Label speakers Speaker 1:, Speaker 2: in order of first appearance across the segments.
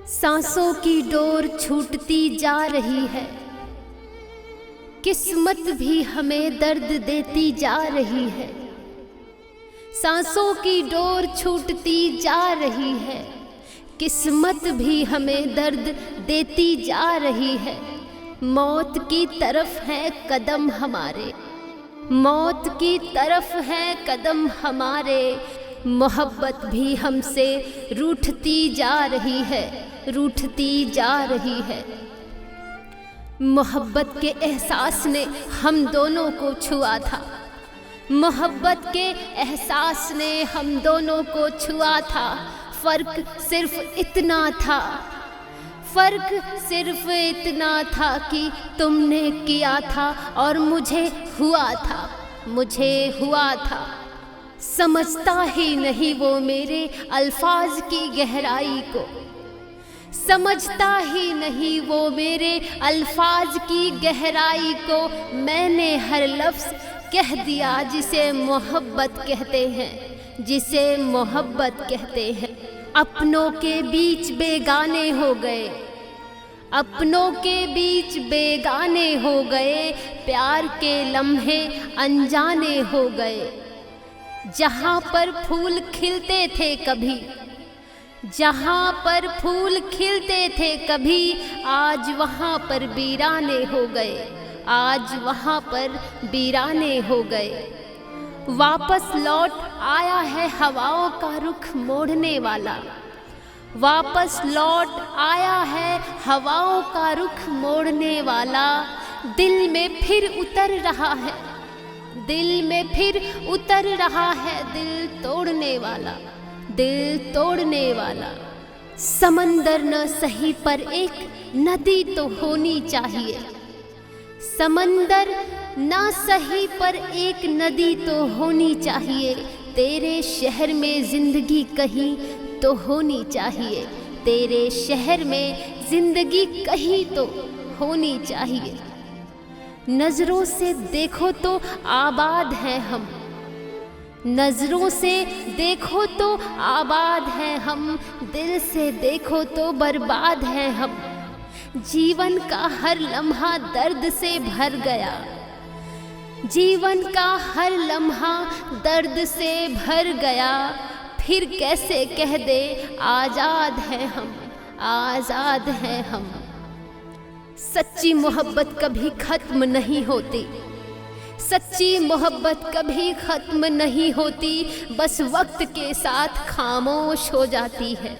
Speaker 1: सांसों की डोर छूटती जा रही है, किस्मत भी हमें दर्द देती जा रही है। सांसों की डोर छूटती जा रही है, किस्मत भी हमें दर्द देती जा रही है। मौत की तरफ है कदम हमारे, मौत की तरफ है कदम हमारे। मोहब्बत भी हमसे रूठती जा रही है, रूठती जा रही है। मोहब्बत के एहसास ने हम दोनों को छुआ था, मोहब्बत के एहसास ने हम दोनों को छुआ था। फ़र्क सिर्फ इतना था, फ़र्क सिर्फ इतना था कि तुमने किया था और मुझे हुआ था, मुझे हुआ था। समझता ही नहीं वो मेरे अल्फाज की गहराई को, समझता ही नहीं वो मेरे अल्फाज की गहराई को। मैंने हर लफ्ज़ कह दिया जिसे मोहब्बत कहते हैं, जिसे मोहब्बत कहते हैं। अपनों के बीच बेगाने हो गए, अपनों के बीच बेगाने हो गए। प्यार के लम्हे अनजाने हो गए। जहाँ पर फूल खिलते थे कभी, जहाँ पर फूल खिलते थे कभी, आज वहाँ पर वीराने हो गए, आज वहाँ पर वीराने हो गए। वापस लौट आया है हवाओं का रुख मोड़ने वाला, वापस लौट आया है हवाओं का रुख मोड़ने वाला। दिल में फिर उतर रहा है, दिल में फिर उतर रहा है दिल तोड़ने वाला, दिल तोड़ने वाला। समंदर न सही पर एक नदी तो होनी चाहिए, समंदर ना सही पर एक नदी तो होनी चाहिए। तेरे शहर में जिंदगी कहीं तो होनी चाहिए, तेरे शहर में जिंदगी कहीं तो होनी चाहिए। नजरों से देखो तो आबाद हैं हम, नजरों से देखो तो आबाद हैं हम, दिल से देखो तो बर्बाद हैं हम। जीवन का हर लम्हा दर्द से भर गया, जीवन का हर लम्हा दर्द से भर गया। फिर कैसे कह दे आज़ाद हैं हम, आज़ाद हैं हम। सच्ची मोहब्बत कभी ख़त्म नहीं होती, सच्ची मोहब्बत कभी ख़त्म नहीं होती। बस वक्त के साथ खामोश हो जाती है,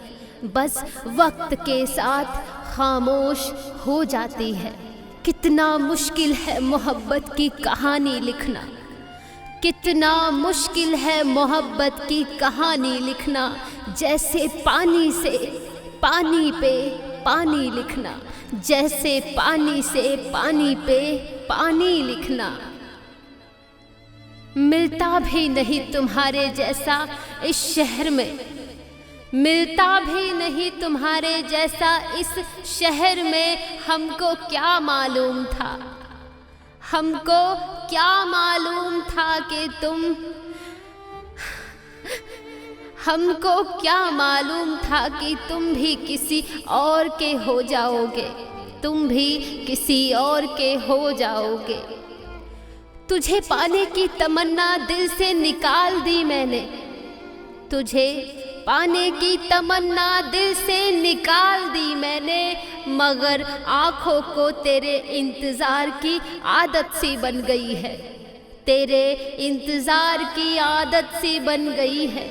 Speaker 1: बस वक्त के साथ खामोश हो जाती है। कितना मुश्किल है मोहब्बत की कहानी लिखना, कितना मुश्किल है मोहब्बत की कहानी लिखना। जैसे पानी से पानी पे पानी लिखना, जैसे पानी से पानी पे पानी लिखना। मिलता भी नहीं तुम्हारे जैसा इस शहर में, मिलता भी नहीं तुम्हारे जैसा इस शहर में। हमको क्या मालूम था, हमको क्या मालूम था कि तुम, हमको क्या मालूम था कि तुम भी किसी और के हो जाओगे, तुम भी किसी और के हो जाओगे। तुझे पाने की तमन्ना दिल से निकाल दी मैंने, तुझे पाने की तमन्ना दिल से निकाल दी मैंने। मगर आँखों को तेरे इंतज़ार की आदत सी बन गई है, तेरे इंतज़ार की आदत सी बन गई है।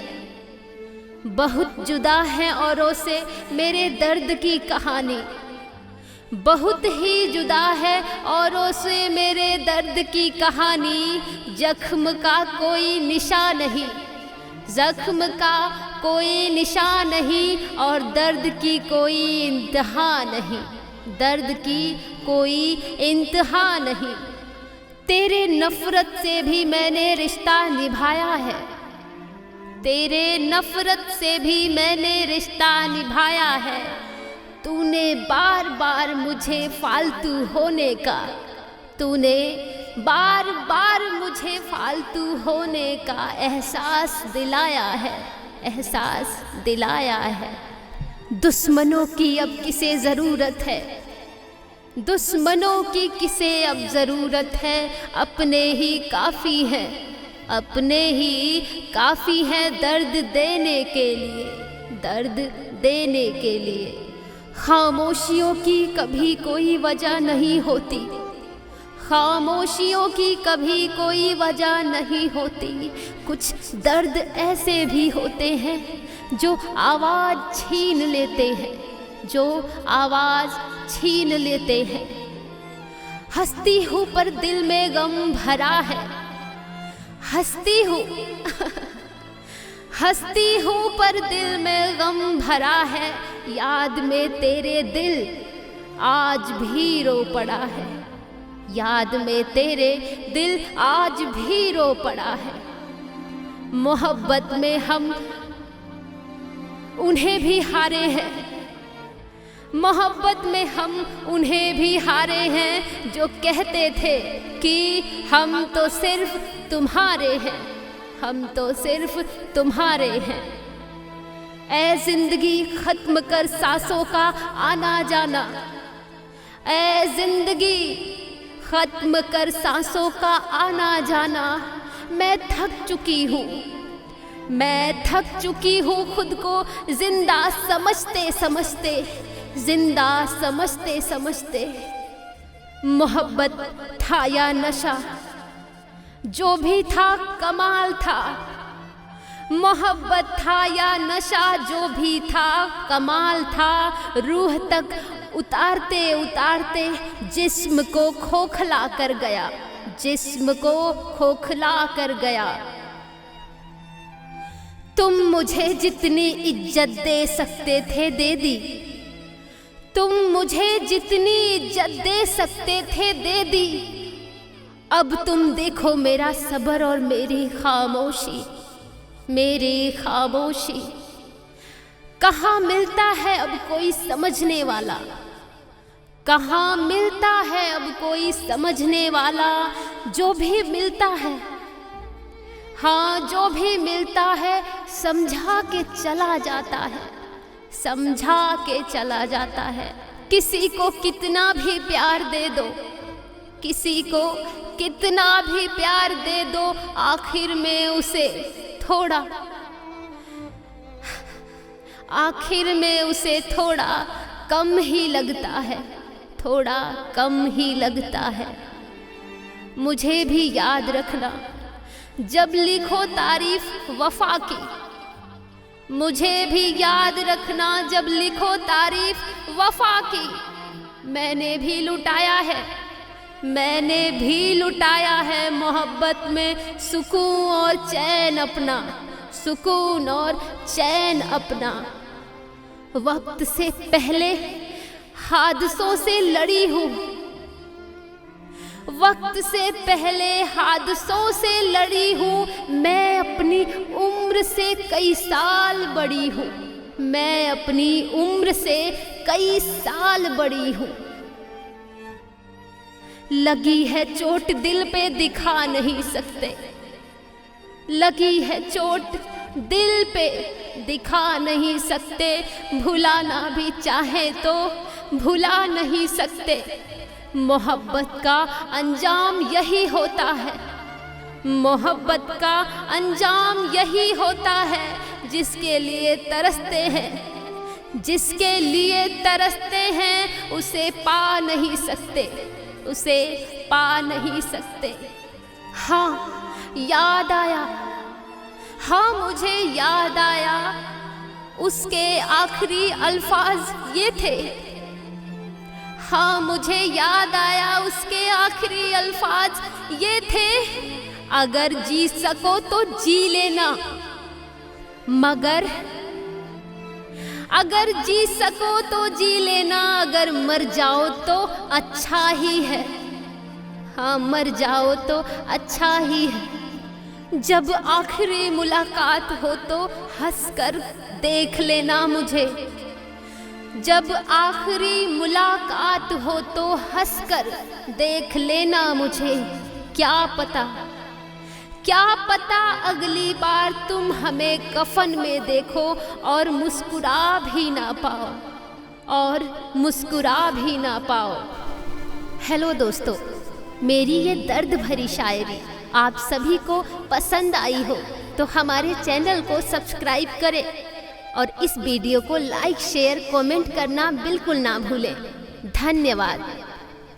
Speaker 1: बहुत जुदा है औरों से मेरे दर्द की कहानी, बहुत ही जुदा है औरों से मेरे दर्द की कहानी। जख्म का कोई निशान नहीं, जख्म का कोई निशान नहीं, और दर्द की कोई इंतहा नहीं, दर्द की कोई इंतहा नहीं। तेरे नफ़रत से भी मैंने रिश्ता निभाया है, तेरे नफ़रत से भी मैंने रिश्ता निभाया है। तूने बार बार मुझे फालतू होने का, तूने बार बार मुझे फालतू होने का एहसास दिलाया है, एहसास दिलाया है। दुश्मनों की अब किसे ज़रूरत है, दुश्मनों की किसे अब ज़रूरत है, अपने ही काफ़ी हैं, अपने ही काफ़ी हैं दर्द देने के लिए, दर्द देने के लिए। खामोशियों की कभी कोई वजह नहीं होती, खामोशियों की कभी कोई वजह नहीं होती। कुछ दर्द ऐसे भी होते हैं जो आवाज़ छीन लेते हैं, जो आवाज़ छीन लेते हैं। हंसती हूँ पर दिल में गम भरा है, हंसती हूँ हंसती हूँ पर दिल में गम भरा है। याद में तेरे दिल आज भी रो पड़ा है, याद में तेरे दिल आज भी रो पड़ा है। मोहब्बत में हम उन्हें भी हारे हैं, मोहब्बत में हम उन्हें भी हारे हैं जो कहते थे कि हम तो सिर्फ तुम्हारे हैं, हम तो सिर्फ तुम्हारे हैं। ऐ जिंदगी खत्म कर सांसों का आना जाना, ऐ जिंदगी खत्म कर सांसों का आना जाना। मैं थक चुकी हूँ, मैं थक चुकी हूँ खुद को जिंदा समझते समझते, जिंदा समझते समझते। मोहब्बत था या नशा, जो भी था कमाल था। मोहब्बत था या नशा, जो भी था कमाल था। रूह तक उतारते उतारते जिस्म को खोखला कर गया, जिस्म को खोखला कर गया। तुम मुझे जितनी इज्जत दे सकते थे दे दी, तुम मुझे जितनी इज्जत दे सकते थे दे दी। अब तुम देखो मेरा सब्र और मेरी खामोशी, मेरी खामोशी। कहाँ मिलता है अब कोई समझने वाला, कहाँ मिलता है अब कोई समझने वाला। जो भी मिलता है, हाँ जो भी मिलता है, समझा के चला जाता है, समझा के चला जाता है। किसी को कितना भी प्यार दे दो, किसी को कितना भी प्यार दे दो, आखिर में उसे थोड़ा, आखिर में उसे थोड़ा कम ही लगता है, थोड़ा कम ही लगता है। मुझे भी याद रखना जब लिखो तारीफ वफा की, मुझे भी याद रखना जब लिखो तारीफ वफा की। मैंने भी लुटाया है, मैंने भी लुटाया है मोहब्बत में सुकून और चैन अपना, सुकून और चैन अपना। वक्त से पहले हादसों से लड़ी हूँ, वक्त से पहले हादसों से लड़ी हूँ। मैं अपनी उम्र से कई साल बड़ी हूँ, मैं अपनी उम्र से कई साल बड़ी हूँ। लगी है चोट दिल पे दिखा नहीं सकते, लगी है चोट दिल पे दिखा नहीं सकते। भुलाना भी चाहे तो भुला नहीं सकते। मोहब्बत का अंजाम यही होता है, मोहब्बत का अंजाम यही होता है। जिसके लिए तरसते हैं, जिसके लिए तरसते हैं, उसे पा नहीं सकते, उसे पा नहीं सकते। हाँ याद आया, हाँ मुझे याद आया, उसके आखिरी अल्फाज ये थे। हाँ मुझे याद आया, उसके आखिरी अल्फाज ये थे। अगर जी सको तो जी लेना, मगर अगर जी सको तो जी लेना, अगर मर जाओ तो अच्छा ही है। हाँ मर जाओ तो अच्छा ही है। जब आखिरी मुलाकात हो तो हंसकर देख लेना मुझे, जब आखिरी मुलाकात हो तो हंसकर देख लेना मुझे। क्या पता, क्या पता अगली बार तुम हमें कफन में देखो और मुस्कुरा भी ना पाओ। हेलो दोस्तों, मेरी ये दर्द भरी शायरी आप सभी को पसंद आई हो तो हमारे चैनल को सब्सक्राइब करें और इस वीडियो को लाइक, शेयर, कमेंट करना बिल्कुल ना भूलें। धन्यवाद।